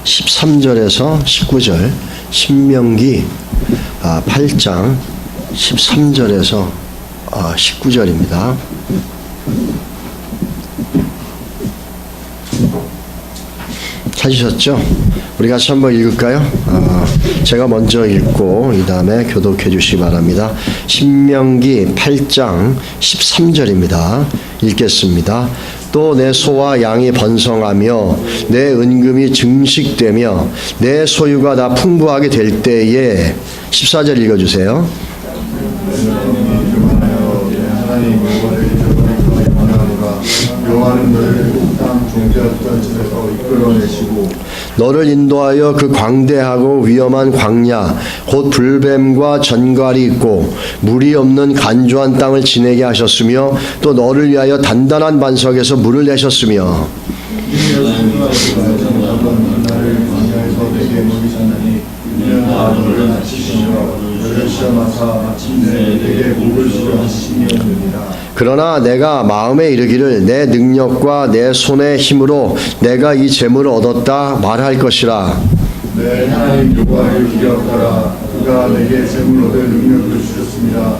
13절에서 19절, 신명기 8장 13절에서 19절입니다. 찾으셨죠? 우리 같이 한번 읽을까요? 제가 먼저 읽고 이 다음에 교독해 주시기 바랍니다. 신명기 8장 13절입니다. 읽겠습니다. 또 내 소와 양이 번성하며 내 은금이 증식되며 내 소유가 다 풍부하게 될 때에 14절 읽어주세요. 여호와는 너를 땅 종되었던 집에서 이끌어내시고 너를 인도하여 그 광대하고 위험한 광야 곧 불뱀과 전갈이 있고 물이 없는 간조한 땅을 지내게 하셨으며 또 너를 위하여 단단한 반석에서 물을 내셨으며 그러나 내가 마음에 이르기를 내 능력과 내 손의 힘으로 내가 이 재물을 얻었다 말할 것이라. 내 하나님 여호와를 기억하라. 그가 내게 재물 얻을 능력을 주셨습니다.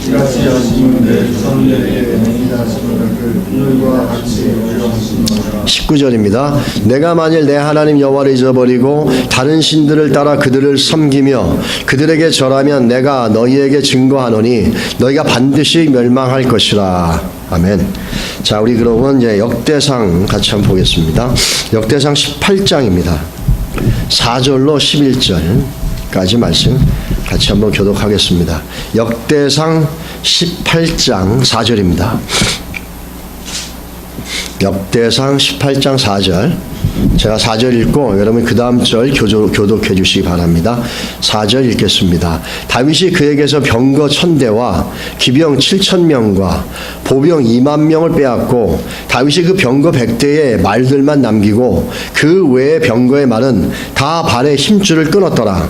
이같이 하시면 내 조상들에게 맹인하시는 그 하늘과 같이 여호와하시니라. 19절입니다. 내가 만일 내 하나님 여호와를 잊어버리고 다른 신들을 따라 그들을 섬기며 그들에게 절하면 내가 너희에게 증거하노니 너희가 반드시 멸망할 것이라. 아멘. 자, 우리 그러면 이제 역대상 같이 한번 보겠습니다. 역대상 18장입니다. 4절로 11절까지 말씀 같이 한번 교독하겠습니다. 역대상 18장 4절입니다. 역대상 18장 4절. 제가 4절 읽고 여러분 그 다음 절 교독해 주시기 바랍니다. 4절 읽겠습니다. 다윗이 그에게서 병거 1000대와 기병 7000명과 보병 20000명을 빼앗고 다윗이 그 병거 100대의 말들만 남기고 그 외의 병거의 말은 다 발에 힘줄을 끊었더라.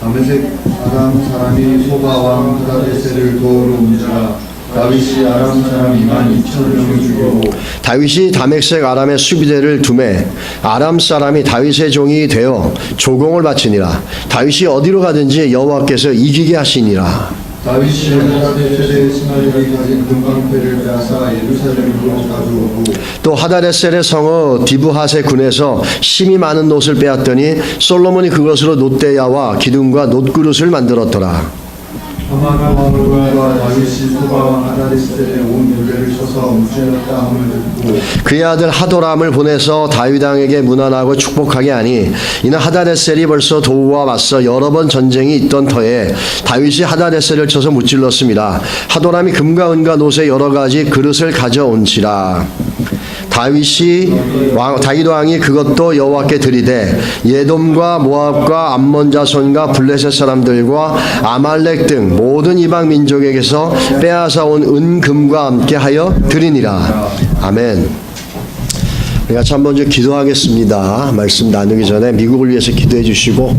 다메섹 아람 사람이 소바왕 하다데셀을 도우러 옮기라. 다윗이 아람 사람 22,000명을 죽이고 다윗이 다메섹 아람의 수비대를 두매 아람 사람이 다윗의 종이 되어 조공을 바치니라. 다윗이 어디로 가든지 여호와께서 이기게 하시니라. 다윗이 하다데셀의 신하들이 가진 금방패를 빼앗아 예루살렘으로 가져오고 또 하다레셀의 성어 디브하세 군에서 심이 많은 놋을 빼앗더니 솔로몬이 그것으로 놋대야와 기둥과 놋그릇을 만들었더라. 하마가 왕과 다윗이 소바왕 하다데셀의 온 열매를 쳐서 무시하였다 함을 듣고 그의 아들 하도람을 보내서 다윗 왕에게 문안하고 축복하게 하니 이는 하다데셀이 벌써 도우와 맞서 여러 번 전쟁이 있던 터에 다윗이 하다데셀을 쳐서 무찔렀습니다. 하도람이 금과 은과 놋의 여러 가지 그릇을 가져온지라. 다윗 왕이 그것도 여호와께 드리되 예돔과 모압과 암몬 자손과 블레셋 사람들과 아말렉 등 모든 이방 민족에게서 빼앗아 온 은금과 함께 하여 드리니라. 아멘. 우리 같이 한번 좀 기도하겠습니다. 말씀 나누기 전에 미국을 위해서 기도해 주시고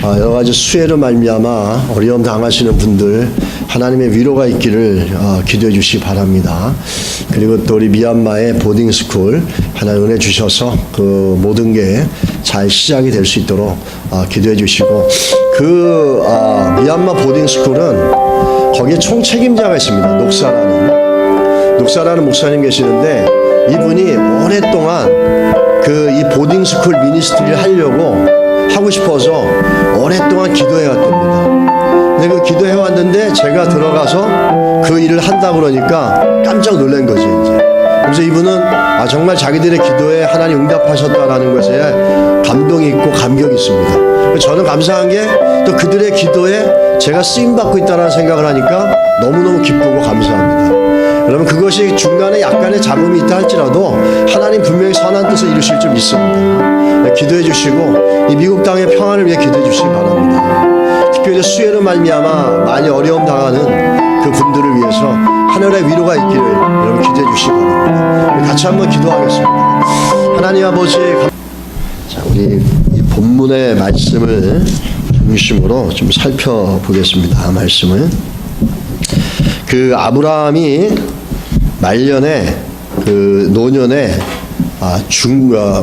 여러 가지 수해로 말미암아 어려움 당하시는 분들 하나님의 위로가 있기를 기도해 주시기 바랍니다. 그리고 또 우리 미얀마의 보딩스쿨 하나님 은혜 주셔서 그 모든 게 잘 시작이 될 수 있도록 기도해 주시고 그 미얀마 보딩스쿨은 거기에 총책임자가 있습니다. 녹사라는 목사님 계시는데 이분이 오랫동안 그 이 보딩스쿨 미니스트리를 하려고 하고 싶어서 오랫동안 기도해왔답니다. 근데 그 기도해왔는데 제가 들어가서 그 일을 한다 그러니까 깜짝 놀란 거죠, 이제. 그래서 이분은 정말 자기들의 기도에 하나님 응답하셨다라는 것에 감동이 있고 감격이 있습니다. 저는 감사한 게 또 그들의 기도에 제가 쓰임받고 있다는 생각을 하니까 너무너무 기쁘고 감사합니다. 여러분 그것이 중간에 약간의 잡음이 있다 할지라도 하나님 분명히 선한 뜻을 이루실 줄 믿습니다. 기도해 주시고 이 미국 땅의 평안을 위해 기도해 주시기 바랍니다. 특별히 수해로 말미암아 많이 어려움 당하는 그 분들을 위해서 하늘의 위로가 있기를 여러분 기도해 주시기 바랍니다. 우리 같이 한번 기도하겠습니다. 하나님 아버지, 자, 우리 이 본문의 말씀을 중심으로 좀 살펴보겠습니다. 말씀을 그 아브라함이 말년에 그 노년에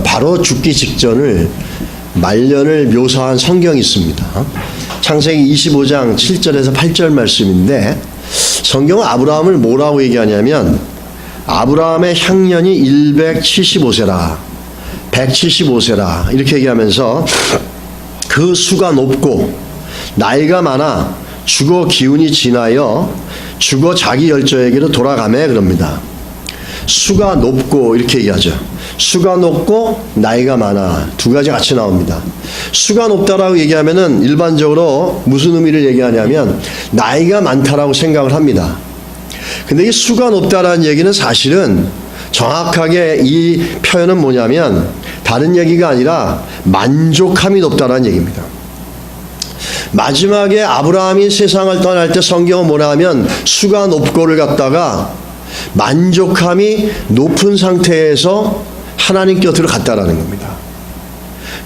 바로 죽기 직전을 말년을 묘사한 성경이 있습니다. 창세기 25장 7절에서 8절 말씀인데 성경은 아브라함을 뭐라고 얘기하냐면 아브라함의 향년이 175세라 175세라 이렇게 얘기하면서 그 수가 높고 나이가 많아 죽어 기운이 지나여 죽어 자기 열조에게로 돌아가매 그럽니다. 수가 높고 이렇게 얘기하죠. 수가 높고 나이가 많아 두 가지 같이 나옵니다. 수가 높다라고 얘기하면은 일반적으로 무슨 의미를 얘기하냐면 나이가 많다라고 생각을 합니다. 근데 이 수가 높다라는 얘기는 사실은 정확하게 이 표현은 뭐냐면 다른 얘기가 아니라 만족함이 높다라는 얘기입니다. 마지막에 아브라함이 세상을 떠날 때 성경은 뭐라 하면 수가 높고를 갖다가 만족함이 높은 상태에서 하나님 곁으로 갔다라는 겁니다.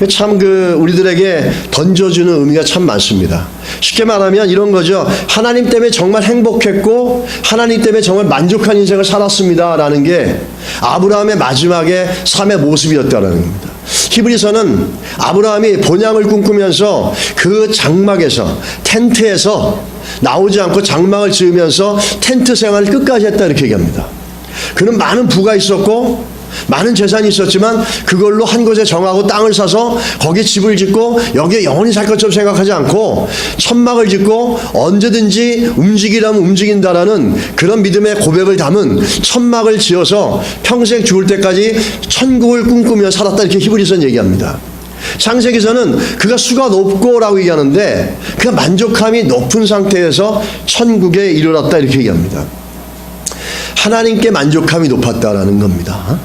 참 우리들에게 던져주는 의미가 참 많습니다. 쉽게 말하면 이런 거죠. 하나님 때문에 정말 행복했고 하나님 때문에 정말 만족한 인생을 살았습니다라는 게 아브라함의 마지막의 삶의 모습이었다라는 겁니다. 히브리서는 아브라함이 본향을 꿈꾸면서 그 장막에서 텐트에서 나오지 않고 장막을 지으면서 텐트 생활을 끝까지 했다 이렇게 얘기합니다. 그는 많은 부가 있었고 많은 재산이 있었지만 그걸로 한 곳에 정하고 땅을 사서 거기에 집을 짓고 여기에 영원히 살 것처럼 생각하지 않고 천막을 짓고 언제든지 움직이라면 움직인다라는 그런 믿음의 고백을 담은 천막을 지어서 평생 죽을 때까지 천국을 꿈꾸며 살았다 이렇게 히브리서는 얘기합니다. 창세기서는 그가 수가 높고라고 얘기하는데 그가 만족함이 높은 상태에서 천국에 이르렀다 이렇게 얘기합니다. 하나님께 만족함이 높았다라는 겁니다.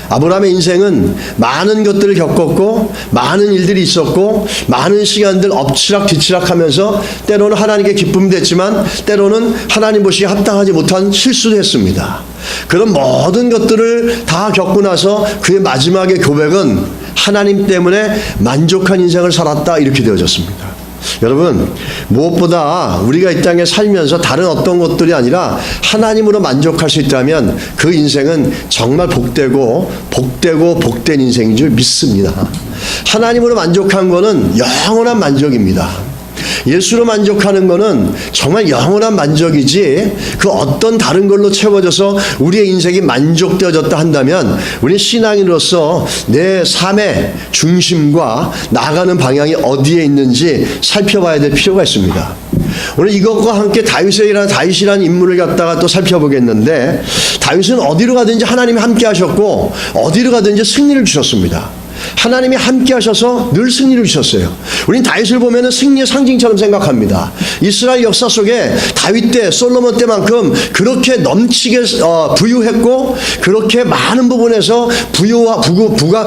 아브라함의 인생은 많은 것들을 겪었고 많은 일들이 있었고 많은 시간들 엎치락 뒤치락 하면서 때로는 하나님께 기쁨이 됐지만 때로는 하나님 보시기에 합당하지 못한 실수도 했습니다. 그런 모든 것들을 다 겪고 나서 그의 마지막의 고백은 하나님 때문에 만족한 인생을 살았다 이렇게 되어졌습니다. 여러분 무엇보다 우리가 이 땅에 살면서 다른 어떤 것들이 아니라 하나님으로 만족할 수 있다면 그 인생은 정말 복되고 복된 인생인 줄 믿습니다. 하나님으로 만족한 거는 영원한 만족입니다. 예수로 만족하는 것은 정말 영원한 만족이지 그 어떤 다른 걸로 채워져서 우리의 인생이 만족되어졌다 한다면 우리 신앙인으로서 내 삶의 중심과 나아가는 방향이 어디에 있는지 살펴봐야 될 필요가 있습니다. 오늘 이것과 함께 다윗이라는 인물을 갖다가 또 살펴보겠는데 다윗은 어디로 가든지 하나님이 함께 하셨고 어디로 가든지 승리를 주셨습니다. 하나님이 함께 하셔서 늘 승리를 주셨어요. 우린 다윗을 보면 승리의 상징처럼 생각합니다. 이스라엘 역사 속에 다윗 때 솔로몬 때만큼 그렇게 넘치게 부유했고 그렇게 많은 부분에서 부가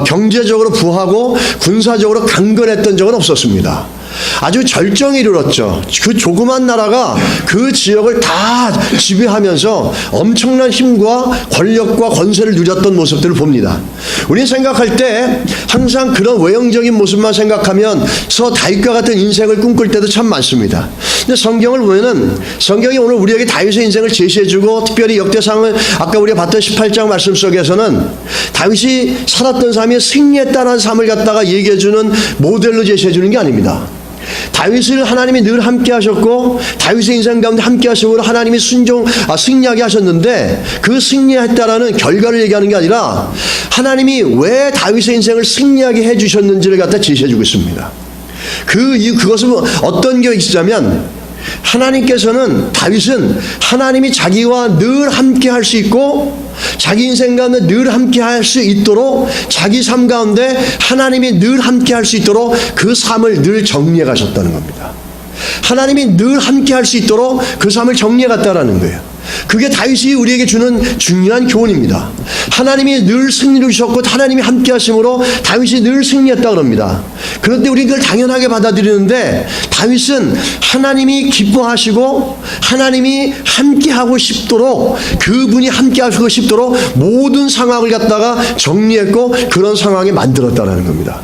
경제적으로 부하고 군사적으로 강건했던 적은 없었습니다. 아주 절정에 이르렀죠. 그 조그만 나라가 그 지역을 다 지배하면서 엄청난 힘과 권력과 권세를 누렸던 모습들을 봅니다. 우리는 생각할 때 항상 그런 외형적인 모습만 생각하면서 다윗과 같은 인생을 꿈꿀 때도 참 많습니다. 근데 성경을 보면은 성경이 오늘 우리에게 다윗의 인생을 제시해주고 특별히 역대상을 아까 우리가 봤던 18장 말씀 속에서는 다윗이 살았던 삶이 승리했다는 삶을 갖다가 얘기해주는 모델로 제시해주는 게 아닙니다. 다윗을 하나님이 늘 함께 하셨고 다윗의 인생 가운데 함께 하시고 하나님이 승리하게 하셨는데 그 승리했다라는 결과를 얘기하는 게 아니라 하나님이 왜 다윗의 인생을 승리하게 해주셨는지를 갖다 제시해주고 있습니다. 그것은 어떤 게 있으냐면 하나님께서는 다윗은 하나님이 자기와 늘 함께 할 수 있고 자기 인생 가운데 늘 함께 할 수 있도록 자기 삶 가운데 하나님이 늘 함께 할 수 있도록 그 삶을 늘 정리해 가셨다는 겁니다. 하나님이 늘 함께 할 수 있도록 그 삶을 정리해 갔다라는 거예요. 그게 다윗이 우리에게 주는 중요한 교훈입니다. 하나님이 늘 승리를 주셨고 하나님이 함께 하심으로 다윗이 늘 승리했다 그럽니다. 그런데 우리는 그걸 당연하게 받아들이는데 다윗은 하나님이 기뻐하시고 하나님이 함께 하고 싶도록 그분이 함께 하시고 싶도록 모든 상황을 갖다가 정리했고 그런 상황에 만들었다는 겁니다.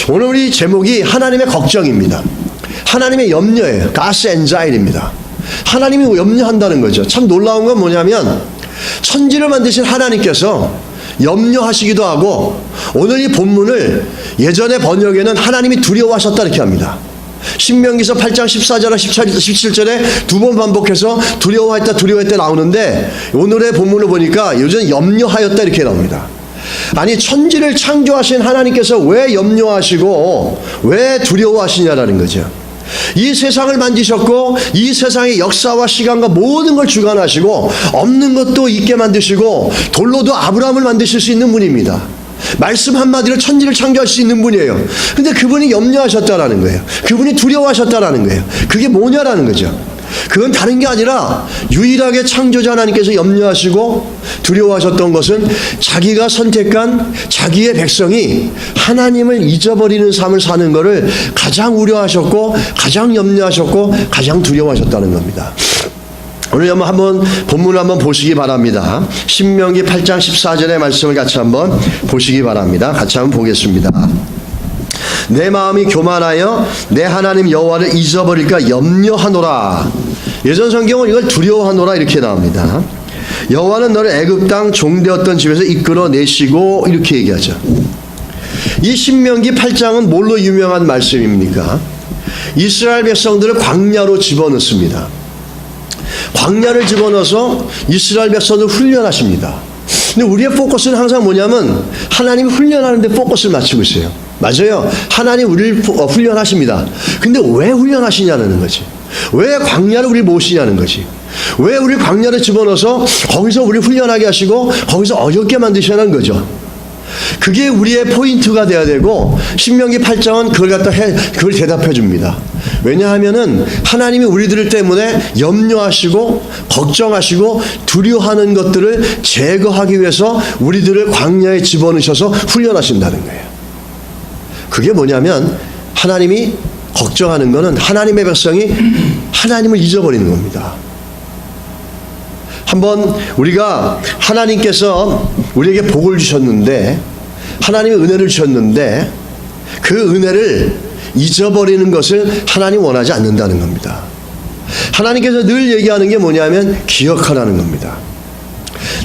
오늘 우리 제목이 하나님의 걱정입니다. 하나님의 염려예요. God's anxiety입니다. 하나님이 염려한다는 거죠. 참 놀라운 건 뭐냐면 천지를 만드신 하나님께서 염려하시기도 하고 오늘 이 본문을 예전의 번역에는 하나님이 두려워하셨다 이렇게 합니다. 신명기서 8장 14절과 17절에 두 번 반복해서 두려워했다 나오는데 오늘의 본문을 보니까 요즘 염려하였다 이렇게 나옵니다. 아니 천지를 창조하신 하나님께서 왜 염려하시고 왜 두려워하시냐라는 거죠. 이 세상을 만드셨고 이 세상의 역사와 시간과 모든 걸 주관하시고 없는 것도 있게 만드시고 돌로도 아브라함을 만드실 수 있는 분입니다. 말씀 한마디로 천지를 창조할 수 있는 분이에요. 근데 그분이 염려하셨다라는 거예요. 그분이 두려워하셨다라는 거예요. 그게 뭐냐라는 거죠. 그건 다른 게 아니라 유일하게 창조자 하나님께서 염려하시고 두려워하셨던 것은 자기가 선택한 자기의 백성이 하나님을 잊어버리는 삶을 사는 것을 가장 우려하셨고 가장 염려하셨고 가장 두려워하셨다는 겁니다. 오늘 한번 본문을 한번 보시기 바랍니다. 신명기 8장 14절의 말씀을 같이 한번 보시기 바랍니다. 같이 한번 보겠습니다. 내 마음이 교만하여 내 하나님 여호와를 잊어버릴까 염려하노라. 예전 성경은 이걸 두려워하노라 이렇게 나옵니다. 여호와는 너를 애굽 땅 종되었던 집에서 이끌어내시고 이렇게 얘기하죠. 이 신명기 8장은 뭘로 유명한 말씀입니까? 이스라엘 백성들을 광야로 집어넣습니다. 광야를 집어넣어서 이스라엘 백성을 훈련하십니다. 근데 우리의 포커스는 항상 뭐냐면 하나님 훈련하는 데 포커스를 맞추고 있어요. 맞아요. 하나님 우리를 훈련하십니다. 근데 왜 훈련하시냐는 거지. 왜 광야를 우리를 모시냐는 거지. 왜 우리 광야를 집어넣어서 거기서 우리 훈련하게 하시고 거기서 어렵게 만드시냐는 거죠. 그게 우리의 포인트가 돼야 되고 신명기 8장은 그걸 대답해 줍니다. 왜냐하면은 하나님이 우리들 때문에 염려하시고 걱정하시고 두려워하는 것들을 제거하기 위해서 우리들을 광야에 집어넣으셔서 훈련하신다는 거예요. 그게 뭐냐면 하나님이 걱정하는 것은 하나님의 백성이 하나님을 잊어버리는 겁니다. 한번 우리가 하나님께서 우리에게 복을 주셨는데 하나님의 은혜를 주셨는데 그 은혜를 잊어버리는 것을 하나님 원하지 않는다는 겁니다. 하나님께서 늘 얘기하는 게 뭐냐면 기억하라는 겁니다.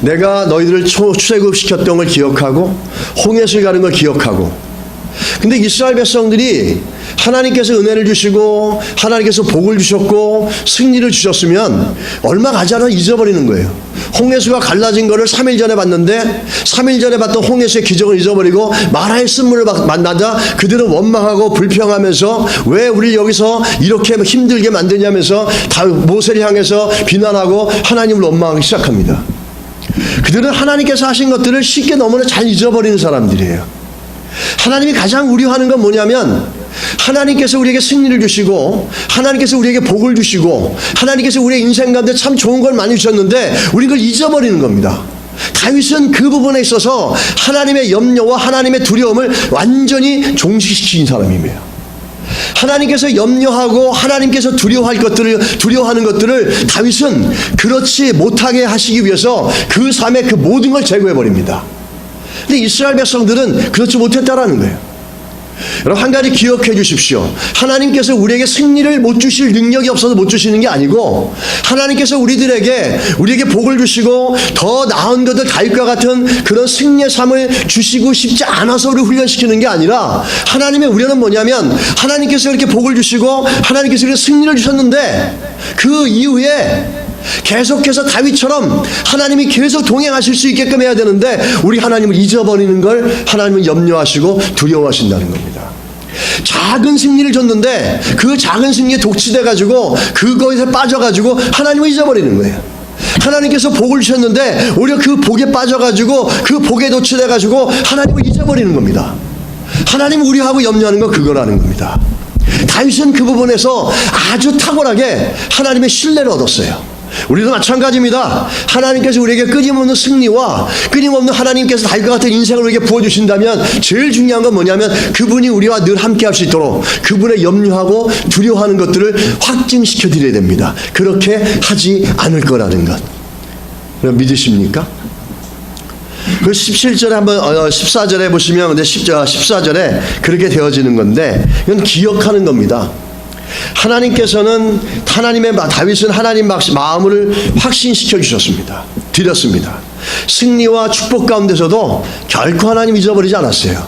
내가 너희들을 출애굽시켰던 걸 기억하고 홍해를 가는 걸 기억하고. 근데 이스라엘 백성들이 하나님께서 은혜를 주시고 하나님께서 복을 주셨고 승리를 주셨으면 얼마 가지 않아 잊어버리는 거예요. 홍해수가 갈라진 거를 3일 전에 봤는데 3일 전에 봤던 홍해수의 기적을 잊어버리고 마라의 쓴물을 만나자 그들은 원망하고 불평하면서 왜 우리 여기서 이렇게 힘들게 만드냐면서 다 모세를 향해서 비난하고 하나님을 원망하기 시작합니다. 그들은 하나님께서 하신 것들을 쉽게 너무나 잘 잊어버리는 사람들이에요. 하나님이 가장 우려하는 건 뭐냐면 하나님께서 우리에게 승리를 주시고 하나님께서 우리에게 복을 주시고 하나님께서 우리의 인생 가운데 참 좋은 걸 많이 주셨는데 우리 그걸 잊어버리는 겁니다. 다윗은 그 부분에 있어서 하나님의 염려와 하나님의 두려움을 완전히 종식시킨 사람이에요. 하나님께서 염려하고 하나님께서 두려워하는 것들을 다윗은 그렇지 못하게 하시기 위해서 그 삶의 그 모든 걸 제거해버립니다. 근데 이스라엘 백성들은 그렇지 못했다라는 거예요. 여러분 한 가지 기억해 주십시오. 하나님께서 우리에게 승리를 못 주실 능력이 없어서 못 주시는 게 아니고 하나님께서 우리에게 복을 주시고 더 나은 것들 다윗과 같은 그런 승리의 삶을 주시고 싶지 않아서 우리를 훈련시키는 게 아니라 하나님의 우려는 뭐냐면 하나님께서 이렇게 복을 주시고 하나님께서 이렇게 승리를 주셨는데 그 이후에 계속해서 다윗처럼 하나님이 계속 동행하실 수 있게끔 해야 되는데 우리 하나님을 잊어버리는 걸 하나님은 염려하시고 두려워하신다는 겁니다. 작은 승리를 줬는데 그 작은 승리에 독취돼가지고 그거에서 빠져가지고 하나님을 잊어버리는 거예요. 하나님께서 복을 주셨는데 오히려 그 복에 빠져가지고 그 복에 독취돼가지고 하나님을 잊어버리는 겁니다. 하나님 우려하고 염려하는 건 그거라는 겁니다. 다윗은 그 부분에서 아주 탁월하게 하나님의 신뢰를 얻었어요. 우리도 마찬가지입니다. 하나님께서 우리에게 끊임없는 승리와 끊임없는 하나님께서 다윗과 같은 인생을 우리에게 부어주신다면 제일 중요한 건 뭐냐면 그분이 우리와 늘 함께 할 수 있도록 그분의 염려하고 두려워하는 것들을 확증시켜 드려야 됩니다. 그렇게 하지 않을 거라는 것. 그럼 믿으십니까? 그 17절에 한번 14절에 보시면 근데 14절에 그렇게 되어지는 건데 이건 기억하는 겁니다. 하나님께서는 다윗은 하나님 마음을 확신시켜 주셨습니다. 드렸습니다. 승리와 축복 가운데서도 결코 하나님 잊어버리지 않았어요.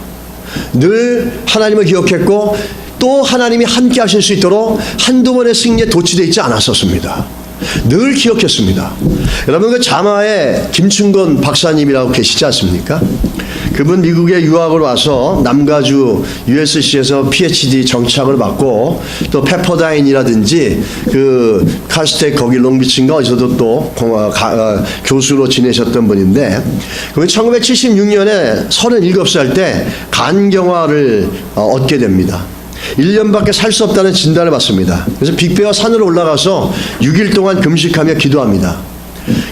늘 하나님을 기억했고 또 하나님이 함께 하실 수 있도록 한두 번의 승리에 도취되어 있지 않았었습니다. 늘 기억했습니다. 여러분 그 자마의 김충건 박사님이라고 계시지 않습니까? 그분 미국에 유학을 와서 남가주 USC에서 PhD 정착을 받고 또 페퍼다인이라든지 그 칼스텍 거기 롱비치인가 어디서도 또 교수로 지내셨던 분인데 그분 1976년에 37살 때 간경화를 얻게 됩니다. 1년밖에 살 수 없다는 진단을 받습니다. 그래서 빅베어 산으로 올라가서 6일 동안 금식하며 기도합니다.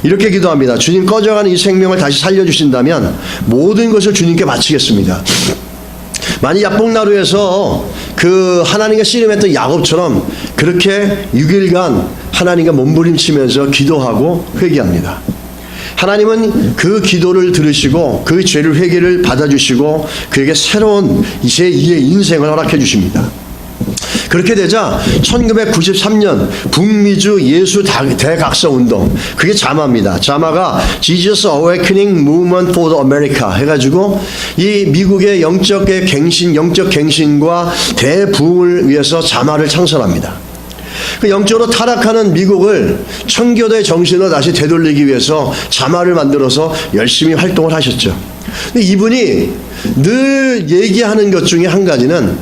이렇게 기도합니다. 주님 꺼져가는 이 생명을 다시 살려주신다면 모든 것을 주님께 바치겠습니다. 만약 약복나루에서 그 하나님과 씨름했던 야곱처럼 그렇게 6일간 하나님과 몸부림치면서 기도하고 회개합니다. 하나님은 그 기도를 들으시고 그 죄를 회개를 받아주시고 그에게 새로운 제2의 인생을 허락해 주십니다. 그렇게 되자 1993년 북미주 예수 대각성 운동, 그게 자마입니다. 자마가 Jesus Awakening Movement for the America 해가지고 이 미국의 영적 갱신과 대부흥을 위해서 자마를 창설합니다. 그 영적으로 타락하는 미국을 청교도의 정신으로 다시 되돌리기 위해서 자마를 만들어서 열심히 활동을 하셨죠. 근데 이분이 늘 얘기하는 것 중에 한 가지는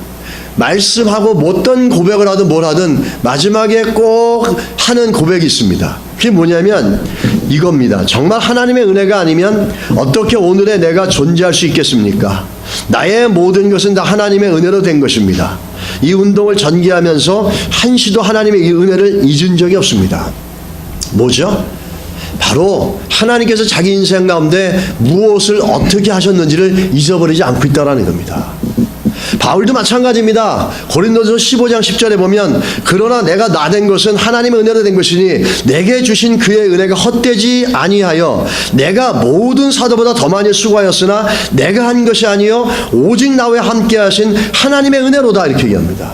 말씀하고 어떤 고백을 하든 뭘 하든 마지막에 꼭 하는 고백이 있습니다. 그게 뭐냐면 이겁니다. 정말 하나님의 은혜가 아니면 어떻게 오늘의 내가 존재할 수 있겠습니까? 나의 모든 것은 다 하나님의 은혜로 된 것입니다. 이 운동을 전개하면서 한시도 하나님의 이 은혜를 잊은 적이 없습니다. 뭐죠? 바로 하나님께서 자기 인생 가운데 무엇을 어떻게 하셨는지를 잊어버리지 않고 있다는 겁니다. 바울도 마찬가지입니다. 고린도전서 15장 10절에 보면 그러나 내가 나된 것은 하나님의 은혜로 된 것이니 내게 주신 그의 은혜가 헛되지 아니하여 내가 모든 사도보다 더 많이 수고하였으나 내가 한 것이 아니요 오직 나와 함께 하신 하나님의 은혜로다 이렇게 얘기합니다.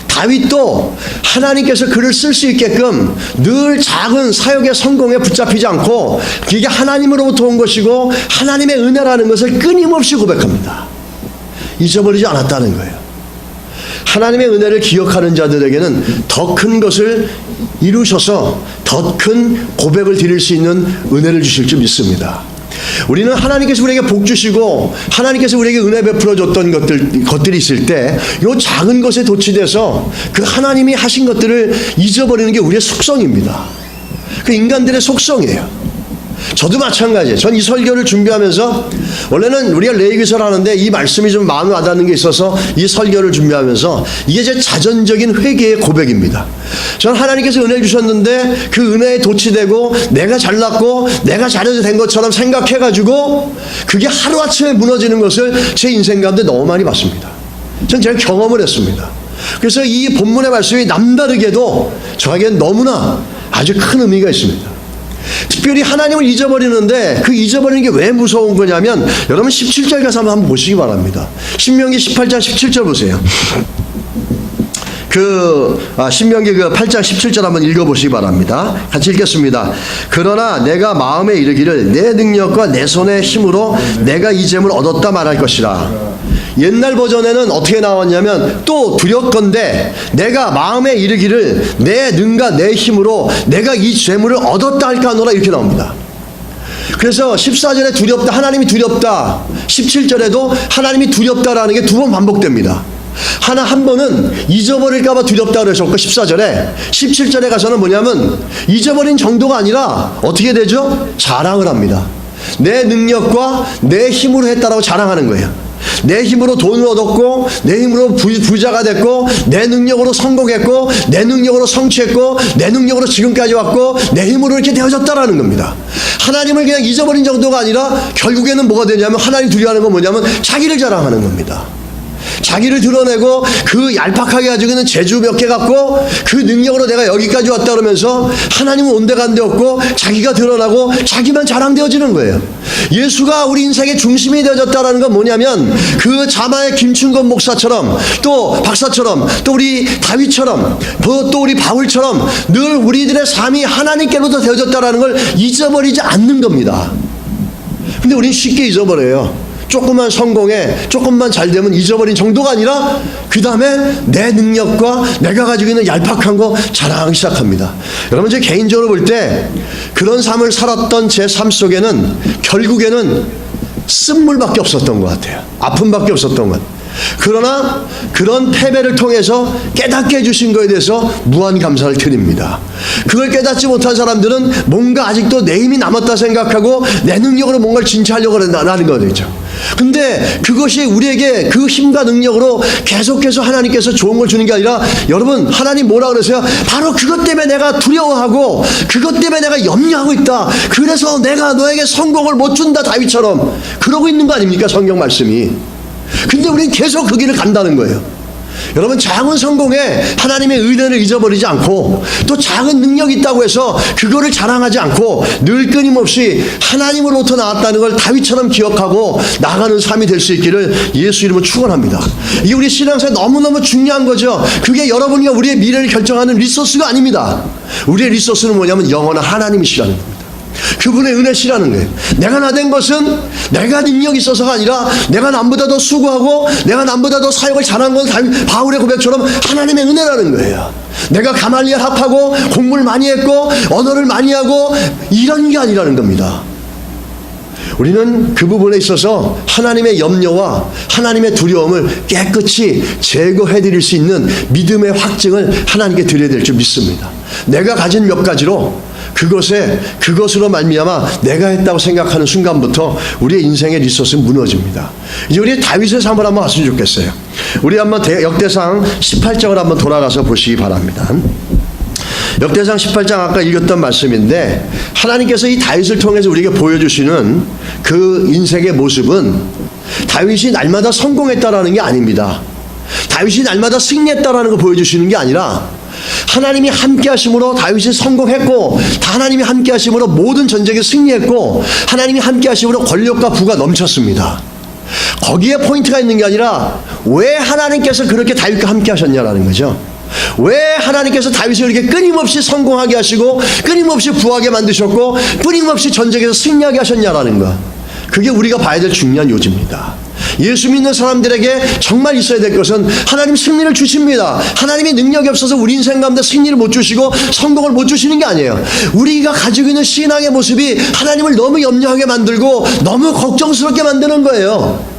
다윗도 하나님께서 그를 쓸 수 있게끔 늘 작은 사역의 성공에 붙잡히지 않고 그게 하나님으로부터 온 것이고 하나님의 은혜라는 것을 끊임없이 고백합니다. 잊어버리지 않았다는 거예요. 하나님의 은혜를 기억하는 자들에게는 더 큰 것을 이루셔서 더 큰 고백을 드릴 수 있는 은혜를 주실 줄 믿습니다. 우리는 하나님께서 우리에게 복 주시고 하나님께서 우리에게 은혜 베풀어 줬던 것들이 있을 때 이 작은 것에 도취돼서 그 하나님이 하신 것들을 잊어버리는 게 우리의 속성입니다. 그 인간들의 속성이에요. 저도 마찬가지예요. 전 이 설교를 준비하면서 원래는 우리가 레위기서를 하는데 이 말씀이 좀 마음에 와닿는 게 있어서 이 설교를 준비하면서 이게 제 자전적인 회개의 고백입니다. 저는 하나님께서 은혜를 주셨는데 그 은혜에 도취되고 내가 잘났고 내가 잘해서 된 것처럼 생각해가지고 그게 하루아침에 무너지는 것을 제 인생 가운데 너무 많이 봤습니다. 전 제가 경험을 했습니다. 그래서 이 본문의 말씀이 남다르게도 저에게는 너무나 아주 큰 의미가 있습니다. 특별히 하나님을 잊어버리는데 그 잊어버리는 게 왜 무서운 거냐면 여러분 17절 가서 한번 보시기 바랍니다. 신명기 18장 17절 보세요. 신명기 8장 17절 한번 읽어보시기 바랍니다. 같이 읽겠습니다. 그러나 내가 마음에 이르기를 내 능력과 내 손의 힘으로 내가 이 재물을 얻었다 말할 것이라. 옛날 버전에는 어떻게 나왔냐면 또 두렵건대 내가 마음에 이르기를 내 능과 내 힘으로 내가 이 재물을 얻었다 할까 하노라 이렇게 나옵니다. 그래서 14절에 두렵다 하나님이 두렵다 17절에도 하나님이 두렵다라는 게 두 번 반복됩니다. 한 번은 잊어버릴까봐 두렵다 그러셨고 14절에 17절에 가서는 뭐냐면 잊어버린 정도가 아니라 어떻게 되죠? 자랑을 합니다. 내 능력과 내 힘으로 했다라고 자랑하는 거예요. 내 힘으로 돈을 얻었고 내 힘으로 부자가 됐고 내 능력으로 성공했고 내 능력으로 성취했고 내 능력으로 지금까지 왔고 내 힘으로 이렇게 되어졌다라는 겁니다. 하나님을 그냥 잊어버린 정도가 아니라 결국에는 뭐가 되냐면 하나님 두려워하는 건 뭐냐면 자기를 자랑하는 겁니다. 자기를 드러내고 그 얄팍하게 가지고 있는 재주 몇 개 갖고 그 능력으로 내가 여기까지 왔다 그러면서 하나님은 온데간데 없고 자기가 드러나고 자기만 자랑되어지는 거예요. 예수가 우리 인생의 중심이 되어졌다는 건 뭐냐면 그 자마의 김춘건 목사처럼 또 박사처럼 또 우리 다윗처럼 또 우리 바울처럼 늘 우리들의 삶이 하나님께로부터 되어졌다는 걸 잊어버리지 않는 겁니다. 근데 우리는 쉽게 잊어버려요. 조금만 성공해, 조금만 잘 되면 잊어버린 정도가 아니라 그 다음에 내 능력과 내가 가지고 있는 얄팍한 거 자랑하기 시작합니다. 여러분, 제 개인적으로 볼 때 그런 삶을 살았던 제 삶 속에는 결국에는 쓴물밖에 없었던 것 같아요. 아픔밖에 없었던 것. 그러나 그런 패배를 통해서 깨닫게 해주신 것에 대해서 무한 감사를 드립니다. 그걸 깨닫지 못한 사람들은 뭔가 아직도 내 힘이 남았다 생각하고 내 능력으로 뭔가를 진취하려고 하는 거죠. 근데 그것이 우리에게 그 힘과 능력으로 계속해서 하나님께서 좋은 걸 주는 게 아니라, 여러분, 하나님 뭐라 그러세요? 바로 그것 때문에 내가 두려워하고 그것 때문에 내가 염려하고 있다. 그래서 내가 너에게 성공을 못 준다, 다윗처럼. 그러고 있는 거 아닙니까, 성경 말씀이. 근데 우리는 계속 그 길을 간다는 거예요. 여러분, 작은 성공에 하나님의 은혜를 잊어버리지 않고 또 작은 능력이 있다고 해서 그거를 자랑하지 않고 늘 끊임없이 하나님으로부터 나왔다는 걸 다윗처럼 기억하고 나가는 삶이 될 수 있기를 예수 이름으로 축원합니다. 이게 우리 신앙생활 너무너무 중요한 거죠. 그게 여러분과 우리의 미래를 결정하는 리소스가 아닙니다. 우리의 리소스는 뭐냐면 영원한 하나님이시라는 겁니다. 그분의 은혜시라는 거예요. 내가 나된 것은 내가 능력이 있어서가 아니라 내가 남보다 더 수고하고 내가 남보다 더 사역을 잘한 건 바울의 고백처럼 하나님의 은혜라는 거예요. 내가 가말리엘 합하고 공부를 많이 했고 언어를 많이 하고 이런 게 아니라는 겁니다. 우리는 그 부분에 있어서 하나님의 염려와 하나님의 두려움을 깨끗이 제거해 드릴 수 있는 믿음의 확증을 하나님께 드려야 될 줄 믿습니다. 내가 가진 몇 가지로 그것으로 말미암아 내가 했다고 생각하는 순간부터 우리의 인생의 리소스는 무너집니다. 이제 우리 다윗의 삶을 한번 봤으면 좋겠어요. 우리 한번 역대상 18장을 한번 돌아가서 보시기 바랍니다. 역대상 18장 아까 읽었던 말씀인데, 하나님께서 이 다윗을 통해서 우리에게 보여주시는 그 인생의 모습은 다윗이 날마다 성공했다라는 게 아닙니다. 다윗이 날마다 승리했다라는 걸 보여주시는 게 아니라, 하나님이 함께 하심으로 다윗이 성공했고, 하나님이 함께 하심으로 모든 전쟁에 승리했고, 하나님이 함께 하심으로 권력과 부가 넘쳤습니다. 거기에 포인트가 있는 게 아니라 왜 하나님께서 그렇게 다윗과 함께 하셨냐라는 거죠. 왜 하나님께서 다윗을 이렇게 끊임없이 성공하게 하시고 끊임없이 부하게 만드셨고 끊임없이 전쟁에서 승리하게 하셨냐라는 거. 그게 우리가 봐야 될 중요한 요지입니다. 예수 믿는 사람들에게 정말 있어야 될 것은 하나님 승리를 주십니다. 하나님의 능력이 없어서 우리 인생 가운데 승리를 못 주시고 성공을 못 주시는 게 아니에요. 우리가 가지고 있는 신앙의 모습이 하나님을 너무 염려하게 만들고 너무 걱정스럽게 만드는 거예요.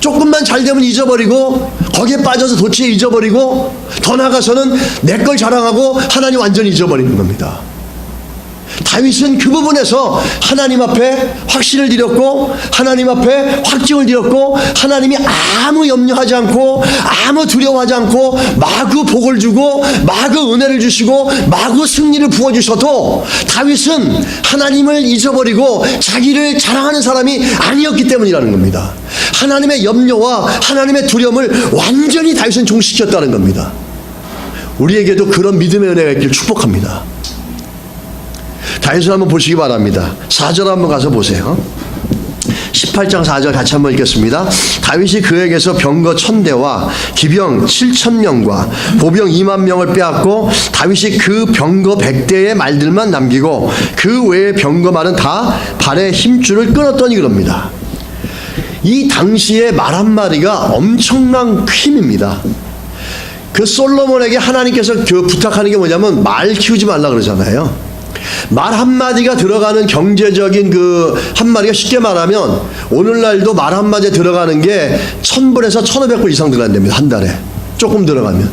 조금만 잘 되면 잊어버리고 거기에 빠져서 도치에 잊어버리고 더 나아가서는 내 걸 자랑하고 하나님 완전히 잊어버리는 겁니다. 다윗은 그 부분에서 하나님 앞에 확신을 드렸고 하나님 앞에 확증을 드렸고 하나님이 아무 염려하지 않고 아무 두려워하지 않고 마구 복을 주고 마구 은혜를 주시고 마구 승리를 부어주셔도 다윗은 하나님을 잊어버리고 자기를 자랑하는 사람이 아니었기 때문이라는 겁니다. 하나님의 염려와 하나님의 두려움을 완전히 다윗은 종식시켰다는 겁니다. 우리에게도 그런 믿음의 은혜가 있길 축복합니다. 다윗을 한번 보시기 바랍니다. 4절 한번 가서 보세요. 18장 4절 같이 한번 읽겠습니다. 다윗이 그에게서 병거 1000대와 기병 7000명과 보병 20000명을 빼앗고 다윗이 그 병거 100대의 말들만 남기고 그 외의 병거 말은 다 발의 힘줄을 끊었더니 그럽니다. 이 당시에 말 한마디가 엄청난 힘입니다. 그 솔로몬에게 하나님께서 그 부탁하는 게 뭐냐면 말 키우지 말라 그러잖아요. 말 한마디가 들어가는 경제적인 그 한마디가 쉽게 말하면 오늘날도 말 한마디에 들어가는 게 1000불에서 1500불 이상 들어간답니다. 한 달에 조금 들어가면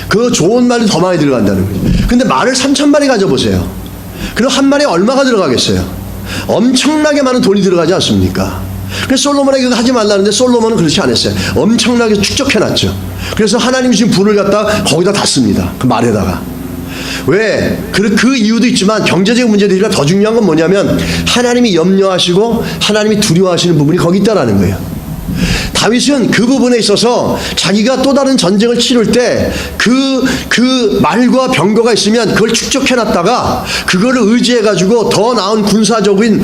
그 좋은 말이 더 많이 들어간다는 거죠. 근데 말을 3000마리 가져보세요. 그럼 한 마리에 얼마가 들어가겠어요? 엄청나게 많은 돈이 들어가지 않습니까? 그래서 솔로몬에게 그거 하지 말라는데 솔로몬은 그렇지 않았어요. 엄청나게 축적해놨죠. 그래서 하나님이 지금 불을 갖다 거기다 닿습니다. 그 말에다가. 왜? 그 이유도 있지만 경제적 문제도 있지만 더 중요한 건 뭐냐면 하나님이 염려하시고 하나님이 두려워하시는 부분이 거기 있다라는 거예요. 다윗은 그 부분에 있어서 자기가 또 다른 전쟁을 치를 때 그 말과 병거가 있으면 그걸 축적해놨다가 그거를 의지해가지고 더 나은 군사적인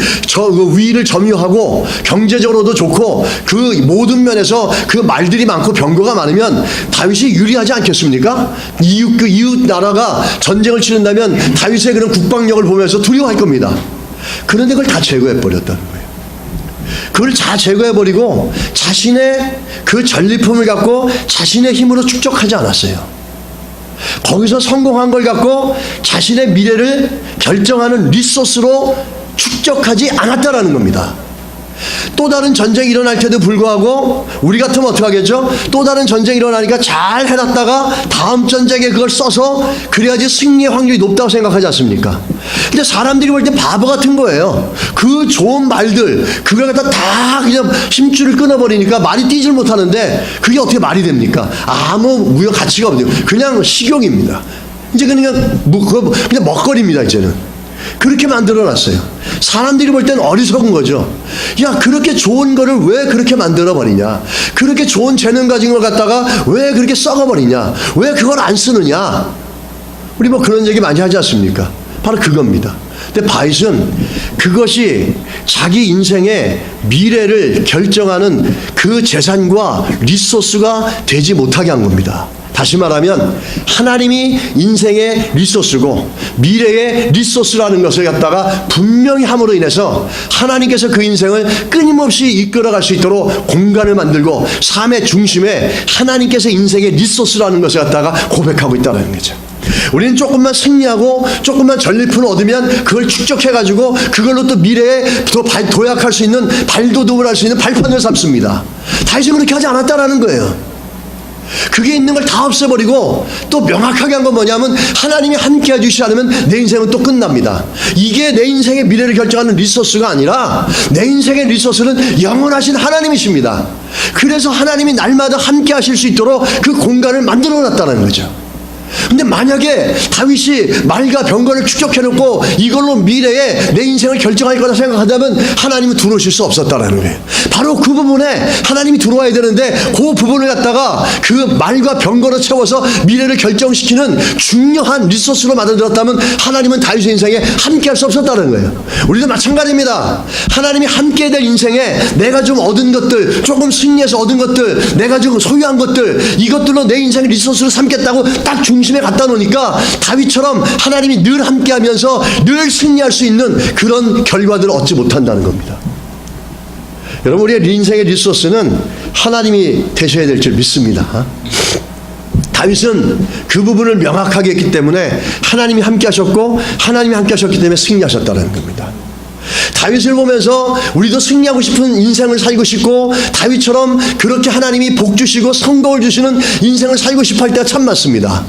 위를 점유하고 경제적으로도 좋고 그 모든 면에서 그 말들이 많고 병거가 많으면 다윗이 유리하지 않겠습니까? 이웃 나라가 전쟁을 치른다면 다윗의 그런 국방력을 보면서 두려워할 겁니다. 그런데 그걸 다 제거해버렸다는 거예요. 그걸 다 제거해버리고 자신의 그 전리품을 갖고 자신의 힘으로 축적하지 않았어요. 거기서 성공한 걸 갖고 자신의 미래를 결정하는 리소스로 축적하지 않았다라는 겁니다. 또 다른 전쟁이 일어날 때도 불구하고 우리 같으면 어떻게 하겠죠? 또 다른 전쟁이 일어나니까 잘 해놨다가 다음 전쟁에 그걸 써서 그래야지 승리의 확률이 높다고 생각하지 않습니까? 근데 사람들이 볼 때 바보 같은 거예요. 그 좋은 말들 그걸 갖다 다 그냥 힘줄을 끊어버리니까 말이 뛰질 못하는데 그게 어떻게 말이 됩니까? 아무 무역 가치가 없네요. 그냥 식용입니다. 이제 그냥 먹거리입니다. 이제는 그렇게 만들어놨어요. 사람들이 볼 땐 어리석은 거죠. 야, 그렇게 좋은 거를 왜 그렇게 만들어버리냐? 그렇게 좋은 재능 가진 걸 갖다가 왜 그렇게 썩어버리냐? 왜 그걸 안 쓰느냐? 우리 뭐 그런 얘기 많이 하지 않습니까? 바로 그겁니다. 근데 다윗은 그것이 자기 인생의 미래를 결정하는 그 재산과 리소스가 되지 못하게 한 겁니다. 다시 말하면 하나님이 인생의 리소스고 미래의 리소스라는 것을 갖다가 분명히 함으로 인해서 하나님께서 그 인생을 끊임없이 이끌어갈 수 있도록 공간을 만들고 삶의 중심에 하나님께서 인생의 리소스라는 것을 갖다가 고백하고 있다는 거죠. 우리는 조금만 승리하고 조금만 전리품을 얻으면 그걸 축적해가지고 그걸로 또 미래에 더 도약할 수 있는 발돋움을 할 수 있는 발판을 삼습니다. 다윗은 그렇게 하지 않았다라는 거예요. 그게 있는 걸 다 없애버리고 또 명확하게 한 건 뭐냐면 하나님이 함께 해주시지 않으면 내 인생은 또 끝납니다. 이게 내 인생의 미래를 결정하는 리소스가 아니라 내 인생의 리소스는 영원하신 하나님이십니다. 그래서 하나님이 날마다 함께 하실 수 있도록 그 공간을 만들어 놨다는 거죠. 근데 만약에 다윗이 말과 병거를 축적해놓고 이걸로 미래에 내 인생을 결정할 거라 생각한다면 하나님은 들어오실 수 없었다라는 거예요. 바로 그 부분에 하나님이 들어와야 되는데 그 부분을 갖다가 그 말과 병거로 채워서 미래를 결정시키는 중요한 리소스로 만들었다면 하나님은 다윗의 인생에 함께 할 수 없었다는 거예요. 우리도 마찬가지입니다. 하나님이 함께 될 인생에 내가 좀 얻은 것들, 조금 승리해서 얻은 것들, 내가 좀 소유한 것들, 이것들로 내 인생의 리소스를 삼겠다고 딱 중심에 갖다 놓으니까 다윗처럼 하나님이 늘 함께하면서 늘 승리할 수 있는 그런 결과들을 얻지 못한다는 겁니다. 여러분, 우리의 인생의 리소스는 하나님이 되셔야 될 줄 믿습니다. 다윗은 그 부분을 명확하게 했기 때문에 하나님이 함께 하셨고 하나님이 함께 하셨기 때문에 승리하셨다는 겁니다. 다윗을 보면서 우리도 승리하고 싶은 인생을 살고 싶고 다윗처럼 그렇게 하나님이 복 주시고 성공을 주시는 인생을 살고 싶어 할 때가 참 많습니다.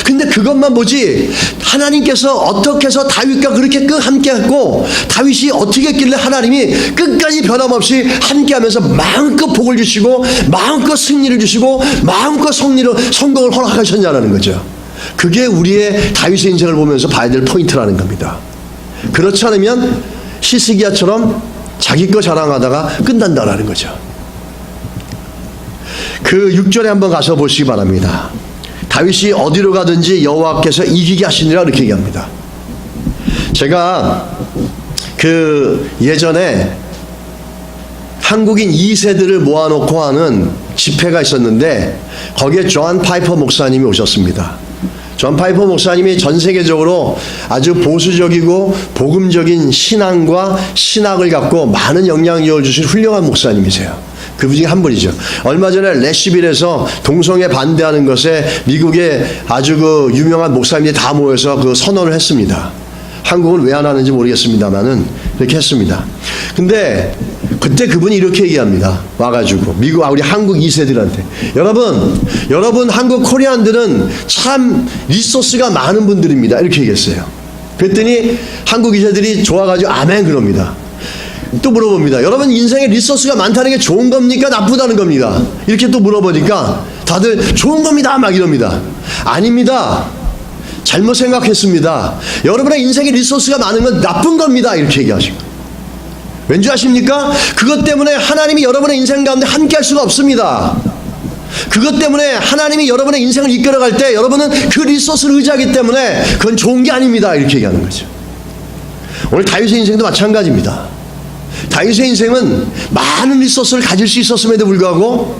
근데 그것만 보지 하나님께서 어떻게 해서 다윗과 그렇게 함께 했고 다윗이 어떻게 했길래 하나님이 끝까지 변함없이 함께 하면서 마음껏 복을 주시고 마음껏 승리를 주시고 마음껏 성공을 허락하셨냐는 거죠. 그게 우리의 다윗의 인생을 보면서 봐야 될 포인트라는 겁니다. 그렇지 않으면 히스기야처럼 자기 거 자랑하다가 끝난다라는 거죠. 그 6절에 한번 가서 보시기 바랍니다. 다윗이 어디로 가든지 여호와께서 이기게 하시니라 이렇게 얘기합니다. 제가 그 예전에 한국인 2세들을 모아놓고 하는 집회가 있었는데 거기에 존 파이퍼 목사님이 오셨습니다. 존 파이퍼 목사님이 전 세계적으로 아주 보수적이고 복음적인 신앙과 신학을 갖고 많은 영향력을 주신 훌륭한 목사님이세요. 그 중에 한 분이죠. 얼마 전에 레시빌에서 동성애 반대하는 것에 미국의 아주 그 유명한 목사님들이 다 모여서 그 선언을 했습니다. 한국은 왜 안 하는지 모르겠습니다만은 이렇게 했습니다. 근데 그때 그분이 이렇게 얘기합니다. 와가지고 우리 한국 2세들한테 여러분 한국 코리안들은 참 리소스가 많은 분들입니다. 이렇게 얘기했어요. 그랬더니 한국 2세들이 좋아가지고 아멘 그럽니다. 또 물어봅니다. 여러분 인생에 리소스가 많다는 게 좋은 겁니까? 나쁘다는 겁니다. 이렇게 또 물어보니까 다들 좋은 겁니다 막 이럽니다. 아닙니다. 잘못 생각했습니다. 여러분의 인생에 리소스가 많은 건 나쁜 겁니다. 이렇게 얘기하시고 왠지 아십니까? 그것 때문에 하나님이 여러분의 인생 가운데 함께 할 수가 없습니다. 그것 때문에 하나님이 여러분의 인생을 이끌어갈 때 여러분은 그 리소스를 의지하기 때문에 그건 좋은 게 아닙니다. 이렇게 얘기하는 거죠. 오늘 다윗의 인생도 마찬가지입니다. 다윗의 인생은 많은 리소스를 가질 수 있었음에도 불구하고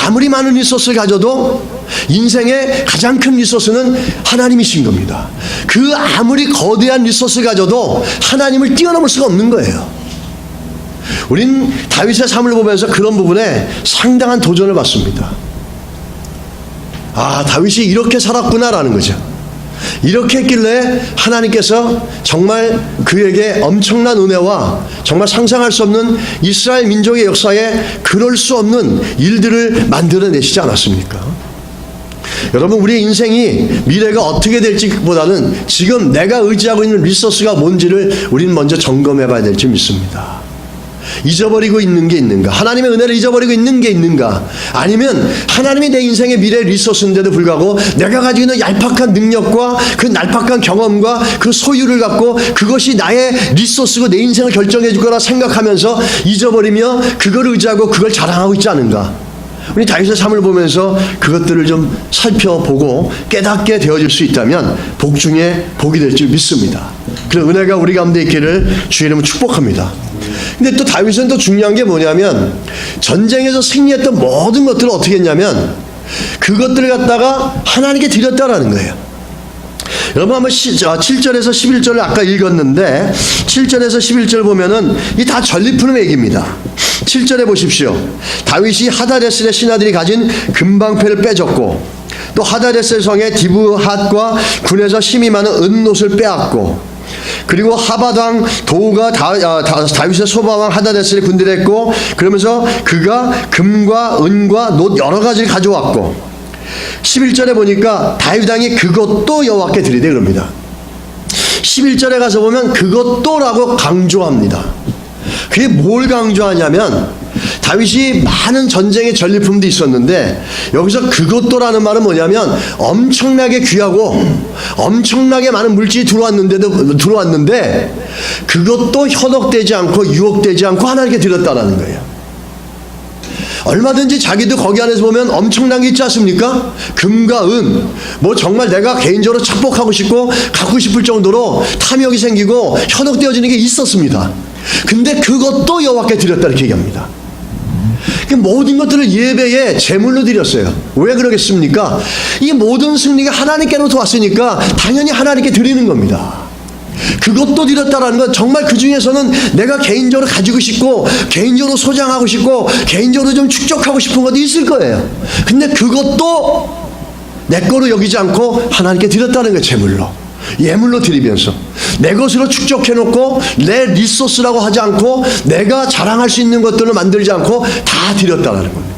아무리 많은 리소스를 가져도 인생의 가장 큰 리소스는 하나님이신 겁니다. 그 아무리 거대한 리소스를 가져도 하나님을 뛰어넘을 수가 없는 거예요. 우린 다윗의 삶을 보면서 그런 부분에 상당한 도전을 받습니다. 아, 다윗이 이렇게 살았구나라는 거죠. 이렇게 했길래 하나님께서 정말 그에게 엄청난 은혜와 정말 상상할 수 없는 이스라엘 민족의 역사에 그럴 수 없는 일들을 만들어내시지 않았습니까? 여러분, 우리의 인생이 미래가 어떻게 될지보다는 지금 내가 의지하고 있는 리소스가 뭔지를 우리는 먼저 점검해 봐야 될지 믿습니다. 잊어버리고 있는 게 있는가? 하나님의 은혜를 잊어버리고 있는 게 있는가? 아니면 하나님이 내 인생의 미래 리소스인데도 불구하고 내가 가지고 있는 얄팍한 능력과 그 얄팍한 경험과 그 소유를 갖고 그것이 나의 리소스고 내 인생을 결정해 줄 거라 생각하면서 잊어버리며 그걸 의지하고 그걸 자랑하고 있지 않은가? 우리 다윗의 삶을 보면서 그것들을 좀 살펴보고 깨닫게 되어질 수 있다면 복 중에 복이 될 줄 믿습니다. 그런 은혜가 우리 가운데 있기를 주의 이름으로 축복합니다. 근데 또 다윗은 또 중요한 게 뭐냐면 전쟁에서 승리했던 모든 것들을 어떻게 했냐면 그것들을 갖다가 하나님께 드렸다라는 거예요. 여러분 한번 7절에서 11절을 아까 읽었는데 7절에서 11절 보면은 이 다 전리품의 얘기입니다. 7절에 보십시오. 다윗이 하다레셀의 신하들이 가진 금방패를 빼줬고 또 하다레셀 성의 디브핫과 군에서 힘이 많은 은옷을 빼앗고 그리고 하바당 도우가 다윗의 소방왕 하다데스를 군대했고 그러면서 그가 금과 은과 놋 여러 가지를 가져왔고 11절에 보니까 다윗 왕이 그것도 여호와께 드리되 그럽니다. 11절에 가서 보면 그것도라고 강조합니다. 그게 뭘 강조하냐면 다윗이 많은 전쟁의 전리품도 있었는데 여기서 그것도라는 말은 뭐냐면 엄청나게 귀하고 엄청나게 많은 물질이 들어왔는데 그것도 현혹되지 않고 유혹되지 않고 하나님께 드렸다라는 거예요. 얼마든지 자기도 거기 안에서 보면 엄청난 게 있지 않습니까? 금과 은, 뭐 정말 내가 개인적으로 축복하고 싶고 갖고 싶을 정도로 탐욕이 생기고 현혹되어지는 게 있었습니다. 근데 그것도 여호와께 드렸다 이렇게 얘기합니다. 모든 것들을 예배에 제물로 드렸어요. 왜 그러겠습니까? 이 모든 승리가 하나님께로부터 왔으니까 당연히 하나님께 드리는 겁니다. 그것도 드렸다라는 건 정말 그 중에서는 내가 개인적으로 가지고 싶고 개인적으로 소장하고 싶고 개인적으로 좀 축적하고 싶은 것도 있을 거예요. 근데 그것도 내 거로 여기지 않고 하나님께 드렸다는 거예요. 제물로, 예물로 드리면서 내 것으로 축적해놓고 내 리소스라고 하지 않고 내가 자랑할 수 있는 것들을 만들지 않고 다 드렸다는 겁니다.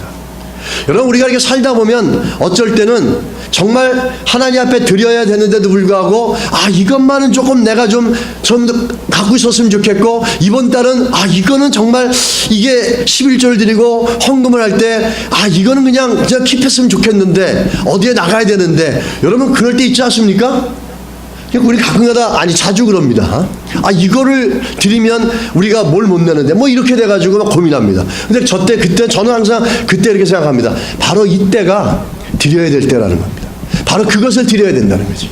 여러분, 우리가 이렇게 살다 보면 어쩔 때는 정말 하나님 앞에 드려야 되는데도 불구하고 이것만은 조금 내가 좀 갖고 있었으면 좋겠고 이번 달은 이거는 정말 이게 11절 드리고 헌금을 할 때 이거는 그냥 킵했으면 좋겠는데 어디에 나가야 되는데 여러분 그럴 때 있지 않습니까? 우리 가끔가다 자주 그럽니다. 이거를 드리면 우리가 뭘 못 내는데 뭐 이렇게 돼가지고 막 고민합니다. 근데 그때 저는 항상 그때 이렇게 생각합니다. 바로 이때가 드려야 될 때라는 겁니다. 바로 그것을 드려야 된다는 거지.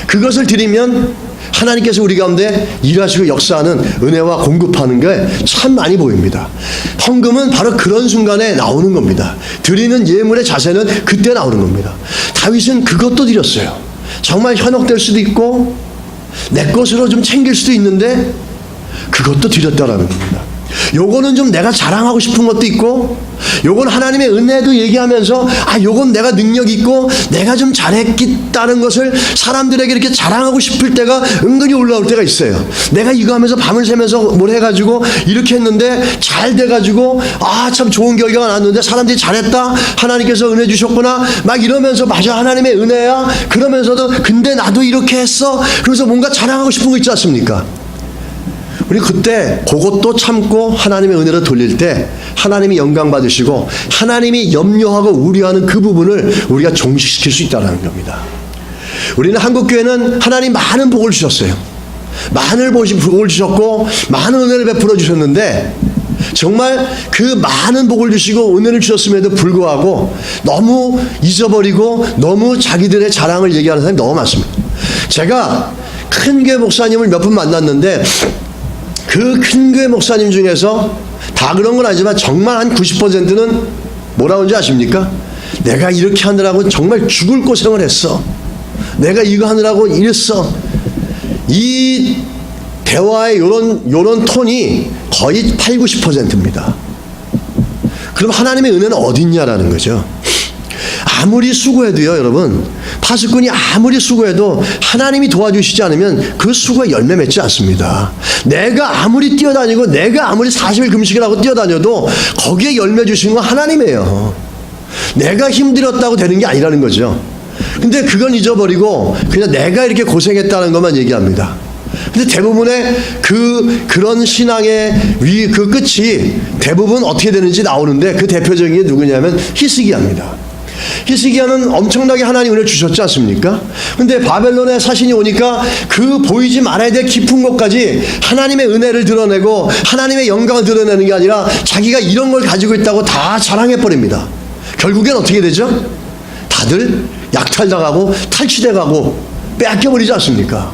그것을 드리면 하나님께서 우리 가운데 일하시고 역사하는 은혜와 공급하는 게 참 많이 보입니다. 헌금은 바로 그런 순간에 나오는 겁니다. 드리는 예물의 자세는 그때 나오는 겁니다. 다윗은 그것도 드렸어요. 정말 현혹될 수도 있고 내 것으로 좀 챙길 수도 있는데 그것도 드렸다라는 겁니다. 요거는 좀 내가 자랑하고 싶은 것도 있고 요건 하나님의 은혜도 얘기하면서 요건 내가 능력 있고 내가 좀 잘했다는 것을 사람들에게 이렇게 자랑하고 싶을 때가 은근히 올라올 때가 있어요. 내가 이거 하면서 밤을 새면서 뭘 해가지고 이렇게 했는데 잘 돼가지고 참 좋은 결과가 났는데 사람들이 잘했다, 하나님께서 은혜 주셨구나 막 이러면서 맞아 하나님의 은혜야 그러면서도 근데 나도 이렇게 했어 그래서 뭔가 자랑하고 싶은 거 있지 않습니까? 우리 그때 그것도 참고 하나님의 은혜로 돌릴 때 하나님이 영광 받으시고 하나님이 염려하고 우려하는 그 부분을 우리가 종식시킬 수 있다는 겁니다. 우리는 한국교회는 하나님 많은 복을 주셨어요. 많은 복을 주셨고 많은 은혜를 베풀어 주셨는데 정말 그 많은 복을 주시고 은혜를 주셨음에도 불구하고 너무 잊어버리고 너무 자기들의 자랑을 얘기하는 사람이 너무 많습니다. 제가 큰 교회 목사님을 몇 분 만났는데 그 큰 교회 목사님 중에서 다 그런 건 아니지만 정말 한 90%는 뭐라고 하는지 아십니까? 내가 이렇게 하느라고 정말 죽을 고생을 했어. 내가 이거 하느라고 이랬어. 이 대화의 요런 톤이 거의 8, 90%입니다. 그럼 하나님의 은혜는 어디 있냐라는 거죠. 아무리 수고해도요, 여러분, 파수꾼이 아무리 수고해도 하나님이 도와주시지 않으면 그 수고에 열매 맺지 않습니다. 내가 아무리 뛰어다니고 내가 아무리 40일 금식을 하고 뛰어다녀도 거기에 열매 주시는 건 하나님이에요. 내가 힘들었다고 되는 게 아니라는 거죠. 근데 그건 잊어버리고 그냥 내가 이렇게 고생했다는 것만 얘기합니다. 근데 대부분의 그런 신앙의 그 끝이 대부분 어떻게 되는지 나오는데 그 대표적인 게 누구냐면 히스기야입니다. 히스기야는 엄청나게 하나님 은혜를 주셨지 않습니까? 근데 바벨론의 사신이 오니까 그 보이지 말아야 될 깊은 곳까지 하나님의 은혜를 드러내고 하나님의 영광을 드러내는 게 아니라 자기가 이런 걸 가지고 있다고 다 자랑해버립니다. 결국엔 어떻게 되죠? 다들 약탈당하고 탈취돼가고 빼앗겨버리지 않습니까?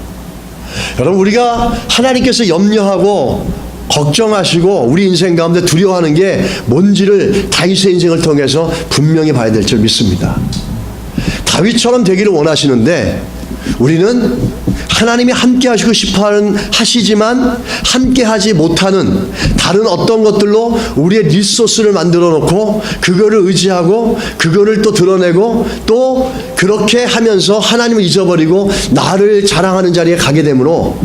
여러분, 우리가 하나님께서 염려하고 걱정하시고 우리 인생 가운데 두려워하는 게 뭔지를 다윗의 인생을 통해서 분명히 봐야 될 줄 믿습니다. 다윗처럼 되기를 원하시는데 우리는 하나님이 함께 하시고 하시지만 함께 하지 못하는 다른 어떤 것들로 우리의 리소스를 만들어 놓고 그거를 의지하고 그거를 또 드러내고 또 그렇게 하면서 하나님을 잊어버리고 나를 자랑하는 자리에 가게 되므로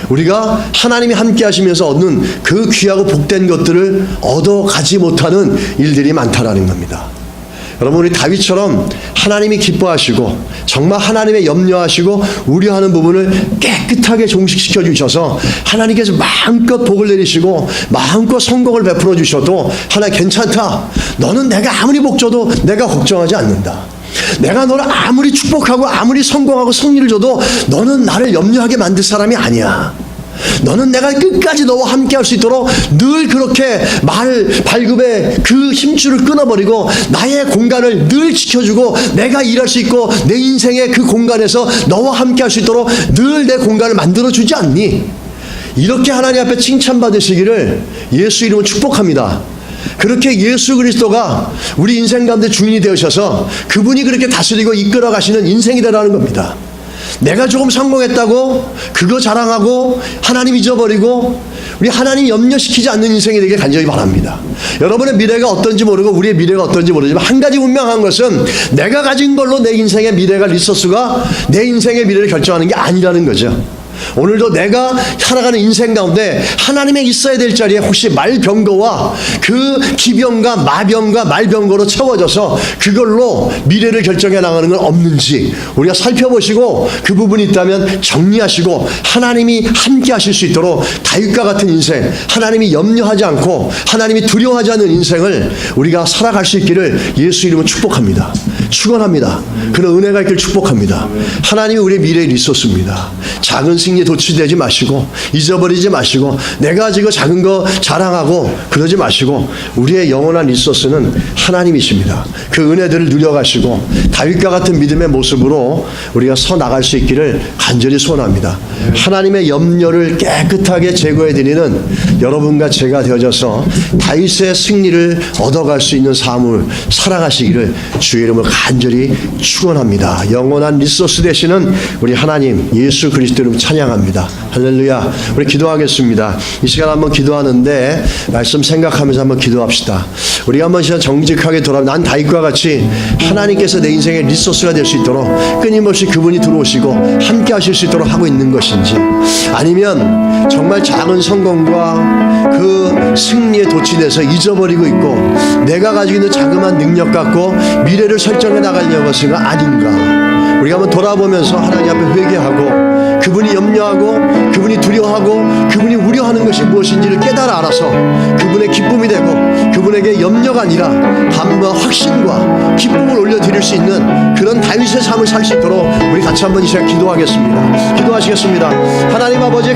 우리가 하나님이 함께 하시면서 얻는 그 귀하고 복된 것들을 얻어가지 못하는 일들이 많다라는 겁니다. 여러분, 우리 다윗처럼 하나님이 기뻐하시고 정말 하나님의 염려하시고 우려하는 부분을 깨끗하게 종식시켜 주셔서 하나님께서 마음껏 복을 내리시고 마음껏 성공을 베풀어 주셔도 하나님 괜찮다. 너는 내가 아무리 복 줘도 내가 걱정하지 않는다. 내가 너를 아무리 축복하고 아무리 성공하고 승리를 줘도 너는 나를 염려하게 만들 사람이 아니야. 너는 내가 끝까지 너와 함께 할 수 있도록 늘 그렇게 발굽에 그 힘줄을 끊어버리고 나의 공간을 늘 지켜주고 내가 일할 수 있고 내 인생의 그 공간에서 너와 함께 할 수 있도록 늘 내 공간을 만들어주지 않니? 이렇게 하나님 앞에 칭찬받으시기를 예수 이름으로 축복합니다. 그렇게 예수 그리스도가 우리 인생 가운데 주인이 되셔서 그분이 그렇게 다스리고 이끌어 가시는 인생이 되라는 겁니다. 내가 조금 성공했다고 그거 자랑하고 하나님 잊어버리고 우리 하나님 염려시키지 않는 인생이 되길 간절히 바랍니다. 여러분의 미래가 어떤지 모르고 우리의 미래가 어떤지 모르지만 한 가지 분명한 것은 내가 가진 걸로 내 인생의 미래가 리소스가 내 인생의 미래를 결정하는 게 아니라는 거죠. 오늘도 내가 살아가는 인생 가운데 하나님의 있어야 될 자리에 혹시 말병거와 그 기병과 마병과 말병거로 채워져서 그걸로 미래를 결정해 나가는 건 없는지 우리가 살펴보시고 그 부분이 있다면 정리하시고 하나님이 함께 하실 수 있도록 다윗과 같은 인생, 하나님이 염려하지 않고 하나님이 두려워하지 않는 인생을 우리가 살아갈 수 있기를 예수 이름으로 축복합니다. 축원합니다. 그런 은혜가 있길 축복합니다. 하나님이 우리의 미래의 리소스입니다. 작은 승리에 도취되지 마시고 잊어버리지 마시고 내가 가지고 작은 거 자랑하고 그러지 마시고 우리의 영원한 리소스는 하나님이십니다. 그 은혜들을 누려가시고 다윗과 같은 믿음의 모습으로 우리가 서 나갈 수 있기를 간절히 소원합니다. 하나님의 염려를 깨끗하게 제거해 드리는 여러분과 제가 되어져서 다윗의 승리를 얻어갈 수 있는 삶을 살아가시기를 주의 이름으로 간절히 축원합니다. 영원한 리소스 되시는 우리 하나님 예수 그리스도 이름 찬양합니다. 할렐루야. 우리 기도하겠습니다. 이 시간 한번 기도하는데 말씀 생각하면서 한번 기도합시다. 우리가 한번 시간 정직하게 난 다윗과 같이 하나님께서 내 인생의 리소스가 될 수 있도록 끊임없이 그분이 들어오시고 함께 하실 수 있도록 하고 있는 것인지 아니면 정말 작은 성공과 그 승리에 도취돼서 잊어버리고 있고 내가 가지고 있는 자그마한 능력 갖고 미래를 설정해 나가려는 것은 아닌가. 우리가 한번 돌아보면서 하나님 앞에 회개하고 그분이 염려하고 그분이 두려워하고 그분이 우려하는 것이 무엇인지를 깨달아 알아서 그분의 기쁨이 되고 그분에게 염려가 아니라 담과 확신과 기쁨을 올려드릴 수 있는 그런 다윗의 삶을 살 수 있도록 우리 같이 한번 이 시간 기도하겠습니다. 기도하시겠습니다. 하나님 아버지